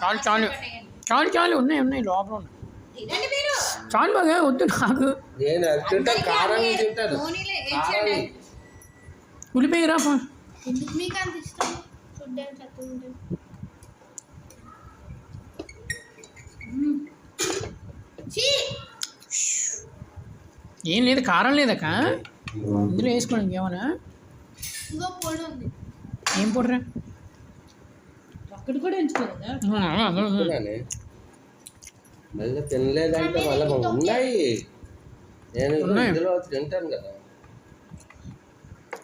చాలు చాలు చాలు చాలు ఉన్నాయి ఉన్నాయి లోపల ఉన్నాయి చాలు బాగా వద్దు నాకు ఉల్లిపోయి రా ఏం లేదు కారం లేదక్క ఇందులో వేసుకోండి ఇంకేమన్నా ఏం పొడిరా అక్కడ కూడా మళ్ళీ తినలేదంటే మళ్ళీ ఉన్నాయి నేను ఇందులో తింటాను కదా.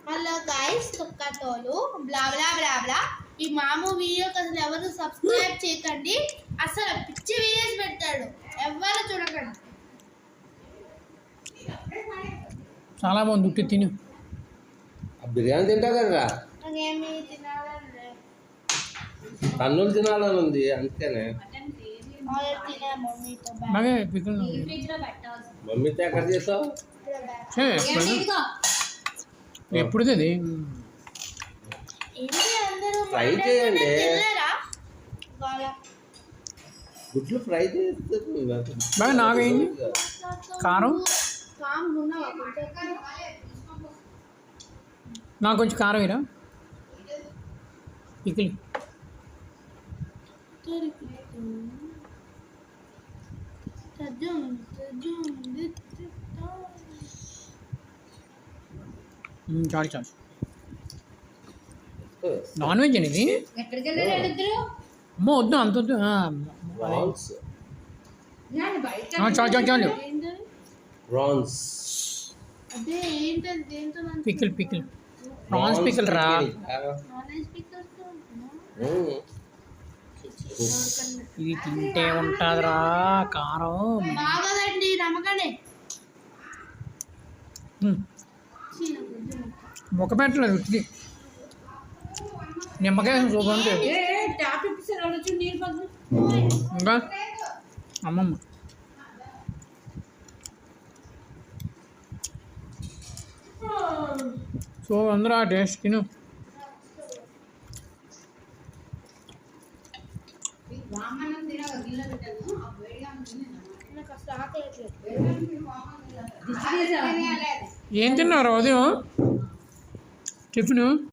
హలో గైస్ తొక్కతోలు బ్లా బ్లా బ్లా బ్లా. ఈ మాము వీడియోకి అసలు ఎవరు సబ్స్క్రైబ్ చేయకండి, అసలు పిచ్చి వీడియోస్ పెడతాడు, ఎవరు చూడకండి. చాలా బాగుంది ఉట్టి తిను. బిర్యానీ తింటా కదా, నాకేమి తినాలని లేదు. కన్నులు తినాలని ఉంది అందుకనే. బాగా పిక్కలు మమ్మీతో ఎక్కడ చేసావు? ఎప్పుడు అది ఫ్రై చేయండి, గుడ్లు ఫ్రై చేస్తే బాగా నాగేయండి. కారం నాకు కొంచెం కారం ఇరా పికిలి. చాలు చాలు. నాన్ వెజ్ అండి ఇది. అమ్మ వద్దు అంత వద్దు. చాలు చాలు చాలు. పికిల్ పికిల్ ప్రాన్స్ పికిల్ రా. ఇది తింటే ఉంటుందిరా కారం. మొక్క పెట్టలేదు ఉట్టి నిమ్మకాయ సూపర్ అంటే ఇంకా అమ్మమ్మ సో అందరూ ఆ టేస్ట్ తిను. ఏం తిన్నారు ఉదయం టిఫిన్?